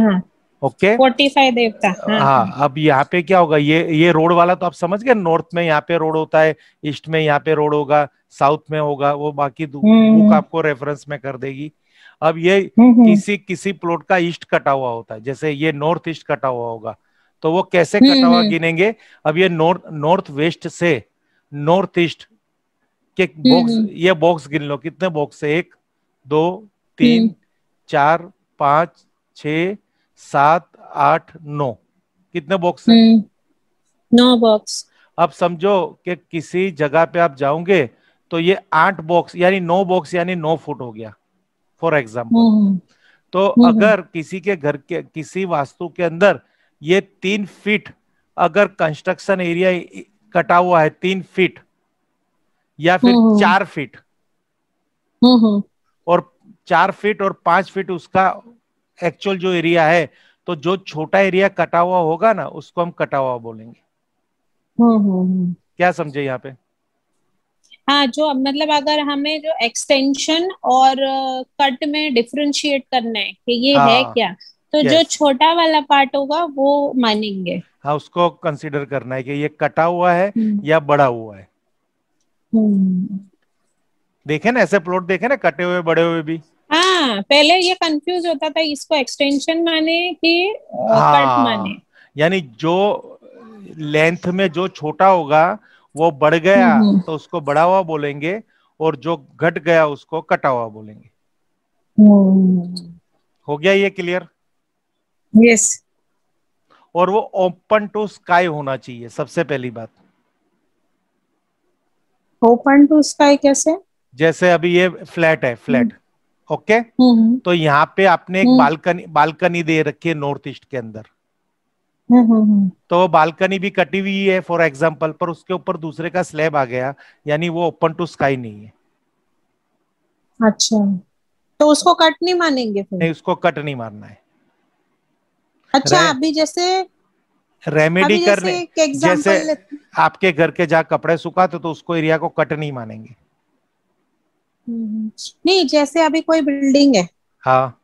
हाँ, ओके। 45 देवता। हाँ हाँ। हाँ, अब यहाँ पे क्या होगा, ये रोड वाला तो आप समझ गए, नॉर्थ में यहाँ पे रोड होता है, ईस्ट में यहाँ पे रोड होगा, साउथ में होगा, वो बाकी बुक हम्म आपको रेफरेंस में कर देगी। अब ये हम्म किसी किसी प्लॉट का ईस्ट कटा हुआ होता है, जैसे ये नॉर्थ ईस्ट कटा हुआ होगा, तो वो कैसे कटा हुआ हम्म गिनेंगे। अब ये नॉर्थ वेस्ट से नॉर्थ ईस्ट के बॉक्स, हम्म ये बॉक्स गिन लो, कितने बॉक्स है, एक, दो, हम्म तीन, चार, पांच, छ, सात, आठ, नौ, कितने बॉक्स है। हम्म 9 बॉक्स। अब समझो कि किसी जगह पे आप जाओगे तो ये 8 बॉक्स यानी 9 बॉक्स यानी 9 फुट हो गया, फॉर एग्जाम्पल। हम्म तो हम्म अगर किसी के घर के किसी वास्तु के अंदर ये 3 फीट अगर कंस्ट्रक्शन एरिया कटा हुआ है, 3 फीट या फिर हम्म 4 फीट, हम्म और 4 फीट और 5 फीट उसका एक्चुअल जो एरिया है, तो जो छोटा एरिया कटा हुआ होगा ना, उसको हम कटा हुआ बोलेंगे। हम्म। क्या समझे यहाँ पे। हाँ, जो मतलब अगर हमें जो एक्सटेंशन और कट में डिफरेंशिएट करना है कि ये है हाँ, क्या, तो जो यस, छोटा वाला पार्ट होगा वो मानेंगे। हाँ, उसको कंसीडर करना है कि ये कटा हुआ है हम्म या बड़ा हुआ है। हम्म। देखे ना, ऐसे प्लॉट देखे ना, कटे हुए बड़े हुए भी। हाँ, पहले ये कंफ्यूज होता था, इसको एक्सटेंशन माने कि कट माने। हाँ, यानी जो लेंथ में जो छोटा होगा वो बढ़ गया हम्म तो उसको बढ़ा हुआ बोलेंगे, और जो घट गया उसको कटा हुआ बोलेंगे। हम्म। हो गया ये क्लियर। यस। और वो ओपन टू स्काई होना चाहिए, सबसे पहली बात। ओपन टू स्काई कैसे? जैसे अभी ये फ्लैट है, हम्म फ्लैट, ओके। हम्म तो यहाँ पे आपने एक हम्म बालकनी बालकनी दे रखी है नॉर्थ ईस्ट के अंदर, हम्म। तो वो बालकनी भी कटी हुई है फॉर एग्जाम्पल, पर उसके ऊपर दूसरे का स्लैब आ गया, यानी वो ओपन टू स्काई नहीं है। अच्छा, तो उसको कट नहीं मानेंगे फिर? नहीं, उसको कट नहीं मारना है। अच्छा, रे, रेमेडी अभी करने, जैसे एक जैसे एग्जांपल। आपके घर के जहाँ कपड़े सुखाते तो उसको एरिया को कट नहीं मानेंगे। नहीं, जैसे अभी कोई बिल्डिंग है। हाँ,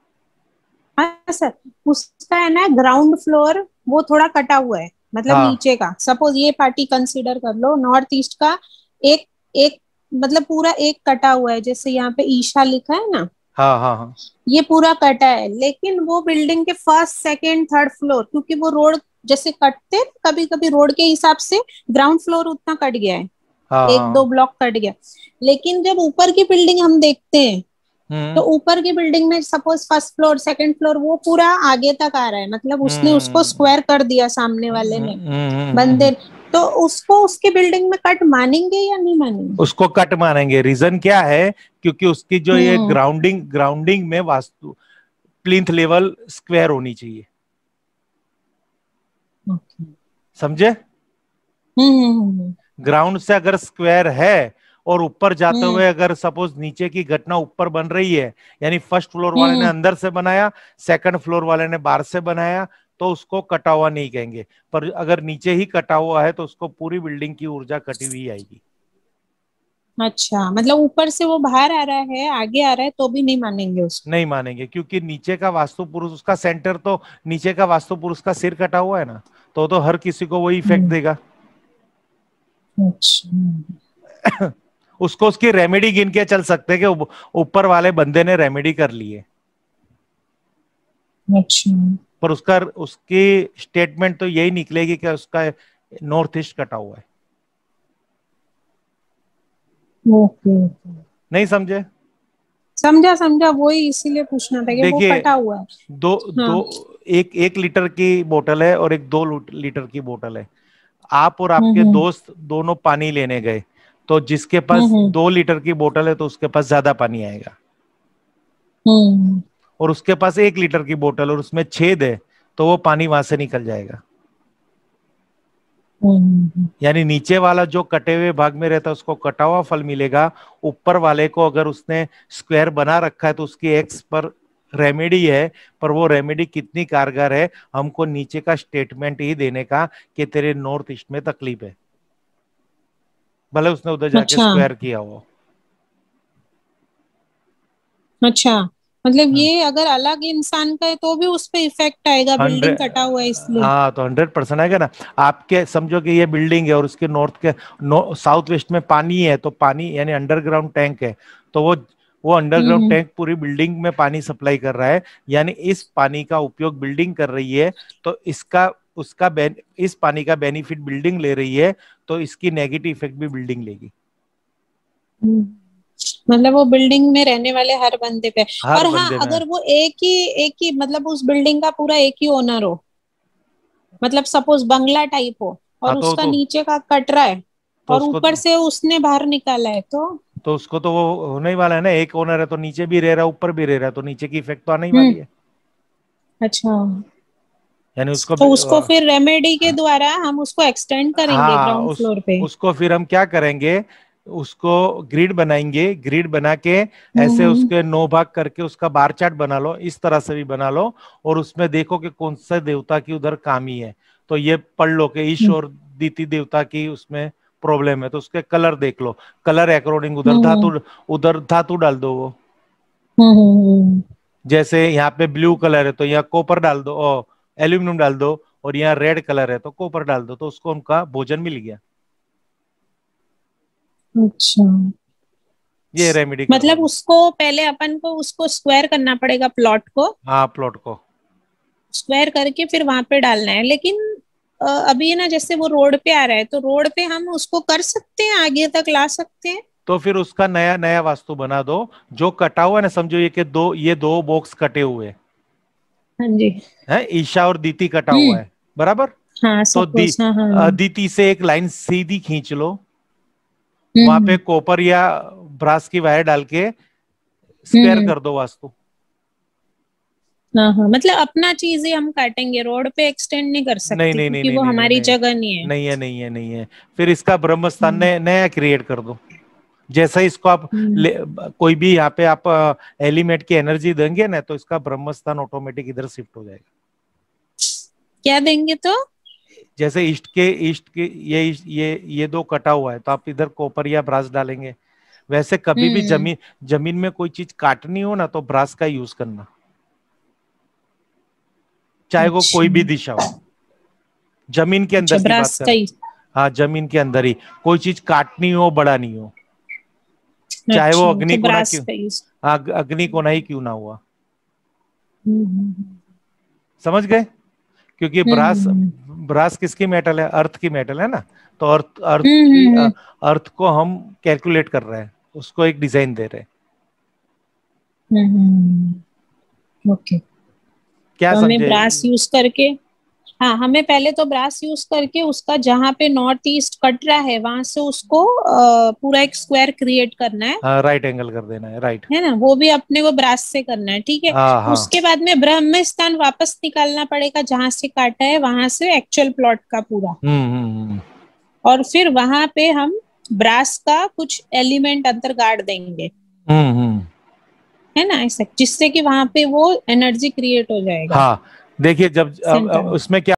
हाँ सर, उसका है ना ग्राउंड फ्लोर, वो थोड़ा कटा हुआ है, मतलब हाँ, नीचे का, सपोज ये पार्टी कंसीडर कर लो, नॉर्थ ईस्ट का। एक एक मतलब पूरा एक कटा हुआ है, जैसे यहाँ पे ईशा लिखा है ना, हाँ, हाँ, हाँ, ये पूरा कटा है, लेकिन वो बिल्डिंग के फर्स्ट सेकंड थर्ड फ्लोर, क्योंकि वो रोड जैसे कटते, कभी कभी रोड के हिसाब से ग्राउंड फ्लोर उतना कट गया है, हाँ, एक दो हाँ। ब्लॉक कट गया। लेकिन जब ऊपर की बिल्डिंग हम देखते हैं, तो हम्म ऊपर की बिल्डिंग में suppose first floor second floor वो पूरा आगे तक आ रहा है, मतलब उसने उसको हम्म स्क्वायर कर दिया सामने वाले ने, हम्म। बंदे। तो उसको उसकी बिल्डिंग में कट मानेंगे या नहीं मानेंगे? उसको कट मानेंगे, रीजन क्या है, क्योंकि उसकी जो ये हम्म। ग्राउंडिंग ग्राउंडिंग में वास्तु प्लिंथ लेवल स्क्वायर होनी चाहिए। ओके। समझे। हम्म। ग्राउंड से अगर स्क्वायर है और ऊपर जाते हम्म हुए अगर सपोज नीचे की घटना ऊपर बन रही है, यानी फर्स्ट फ्लोर वाले ने हम्म अंदर से बनाया, सेकंड फ्लोर वाले ने बाहर से बनाया, तो उसको कटा हुआ नहीं कहेंगे। पर अगर नीचे ही कटा हुआ है तो उसको पूरी बिल्डिंग की ऊर्जा कटी हुई आएगी। अच्छा, मतलब ऊपर से वो बाहर आ रहा है, आगे आ रहा है, तो भी नहीं मानेंगे उसको? नहीं मानेंगे, क्योंकि नीचे का वास्तु पुरुष उसका सेंटर, तो नीचे का वास्तु पुरुष का सिर कटा हुआ है ना, तो हर किसी को वही इफेक्ट हम्म। देगा। अच्छा। उसको उसकी रेमेडी गिन के चल सकते हैं कि ऊपर वाले बंदे ने रेमेडी कर ली है, अच्छा। पर उसका उसकी स्टेटमेंट तो यही निकलेगी कि उसका नॉर्थ ईस्ट कटा हुआ है। ओके। नहीं समझे। समझा समझा, वही इसीलिए पूछना था कि वो देखिए, कटा हुआ है। दो दो हाँ। एक 1 लीटर की बोतल है और एक 2 लीटर की बोतल है। आप और आपके हम्म दोस्त दोनों पानी लेने गए, तो जिसके पास हम्म 2 लीटर की बोतल है तो उसके पास ज्यादा पानी आएगा, हम्म और उसके पास 1 लीटर की बोतल और उसमें छेद है, तो वो पानी वहां से निकल जाएगा। हम्म यानी नीचे वाला जो कटे हुए भाग में रहता है उसको कटा हुआ फल मिलेगा, ऊपर वाले को अगर उसने स्क्वायर बना रखा है तो उसकी एक्स पर रेमेडी है, पर वो रेमेडी कितनी कारगर है, हमको नीचे का स्टेटमेंट ही देने का कि तेरे नॉर्थ ईस्ट में तकलीफ है, भले उसने उधर जाके अच्छा स्क्वायर किया हो। अच्छा, मतलब ये अगर अलग इंसान का है तो भी उस पे इफेक्ट आएगा, बिल्डिंग 100। कटा हुआ है इसलिए। हाँ तो 100% आएगा ना। आपके समझो कि ये बिल्डिंग है और उसके नॉर्थ के साउथ वेस्ट में पानी है, तो पानी यानी अंडरग्राउंड टैंक है, तो वो अंडरग्राउंड हम्म टैंक पूरी बिल्डिंग में पानी सप्लाई कर रहा है, यानी इस पानी का उपयोग बिल्डिंग कर रही है, तो इसका उसका इस पानी का बेनिफिट बिल्डिंग ले रही है, तो इसकी नेगेटिव इफेक्ट भी बिल्डिंग लेगी। हम्म। मतलब वो बिल्डिंग में रहने वाले हर बंदे पे। हर और हाँ, बंदे में। अगर वो एक ही मतलब उस बिल्डिंग का पूरा एक ही ओनर हो, मतलब सपोज बंगला टाइप हो, हाँ और तो उसका नीचे का कट रहा है तो और उसको ऊपर से उसने बाहर निकाला है तो उसको तो वो होने ही वाला है ना, एक ओनर है तो नीचे भी रह रहा है ऊपर भी रह रहा है, तो नीचे की इफेक्ट तो आने ही वाली हम्म। है। अच्छा, यानी उसको तो उसको फिर रेमेडी के द्वारा हम उसको एक्सटेंड करेंगे हाँ ग्राउंड फ्लोर पे। उसको फिर हम क्या करेंगे, उसको ग्रिड बनाएंगे, ग्रिड बना के ऐसे हम्म उसके 9 भाग करके उसका बार चार्ट बना लो, इस तरह से भी बना लो, और उसमें देखो कि कौन सा देवता की उधर कामी है, तो ये पढ़ लो कि ईश हम्म और दीति देवता की उसमें प्रॉब्लम है, तो उसके कलर देख लो, कलर अकॉर्डिंग उधर हम्म धातु डाल दो वो। हम्म हम्म जैसे यहाँ पे ब्लू कलर है तो यहाँ कॉपर डाल दो, और एल्यूमिनियम डाल दो, और यहाँ रेड कलर है तो कॉपर डाल दो, तो उसको उनका भोजन मिल गया। अच्छा, ये रेमेडी करवा मतलब दो। उसको पहले अपन को उसको स्क्वायर करना पड़ेगा प्लॉट को, हाँ प्लॉट को। स्क्वायर करके फिर वहां पे डालना है। लेकिन अभी ना जैसे वो रोड पे आ रहा है, तो रोड पे हम उसको कर सकते हैं, आगे तक ला सकते हैं। तो फिर उसका नया नया वास्तु बना दो, जो कटा हुआ है ना, समझो ये दो बॉक्स कटे हुए हाँ जी। हैं, ईशा और दीति कटा हुआ हम्म। है, बराबर। हाँ तो सपोज, हाँ हाँ हम्म दीति से एक लाइन सीधी खींच लो, वहां पे हम्म कॉपर या ब्रास की वायर डाल के स्क्वायर हम्म। कर दो वास्तु। हाँ हाँ, मतलब अपना चीजें हम काटेंगे, रोड पे एक्सटेंड नहीं कर नहीं सकते नहीं नहीं क्योंकि नहीं वो नहीं नहीं हमारी नहीं जगह नहीं है। नहीं है नहीं है नहीं है। फिर इसका ब्रह्म स्थान हम्म नया क्रिएट कर दो। जैसे इसको आप हम्म। कोई भी यहाँ पे आप एलिमेंट की एनर्जी देंगे ना, तो इसका ब्रह्म स्थान ऑटोमेटिक इधर शिफ्ट हो जाएगा। क्या देंगे तो? जैसे ईस्ट के ये दो कटा हुआ है, तो आप इधर कॉपर या ब्रास डालेंगे। वैसे कभी भी हम्म। जमीन जमीन में कोई चीज काटनी हो ना, तो ब्रास का यूज करना, चाहे वो अच्छा कोई भी दिशा हो, जमीन के अच्छा, अंदर की बात ब्रास कर। का ही। हाँ जमीन के अंदर ही, कोई चीज काटनी हो बड़ा नहीं हो, चाहे वो अच्छा, अग्नि तो को ना ब्रास क्यों, का यूज। अग्नि को ना ही क्यों ना हुआ। हम्म समझ गए। क्योंकि ब्रास हम्म ब्रास किसकी मेटल है, अर्थ की मेटल है ना, तो हम्म। अर्थ को हम कैलकुलेट कर रहे हैं, उसको एक डिजाइन दे रहे हैं। ओके। क्या तो हमें समझे। ब्रास यूज करके, हाँ हमें पहले तो ब्रास यूज करके उसका जहाँ पे नॉर्थ ईस्ट कट रहा है वहां से उसको पूरा एक स्क्वायर क्रिएट करना है। राइट एंगल कर देना है, राइट। है ना, वो भी अपने को ब्रास से करना है, ठीक है। हाँ हाँ। उसके बाद में ब्रह्म स्थान वापस निकालना पड़ेगा, जहां से काटा है वहां से एक्चुअल प्लॉट का पूरा। हम्म। और फिर वहां पे हम ब्रास का कुछ एलिमेंट अंदर गाड़ देंगे, हम्म। है ना, ऐसा जिससे कि वहां पे वो एनर्जी क्रिएट हो जाएगा हाँ देखिए, जब सेंटर में। उसमें क्या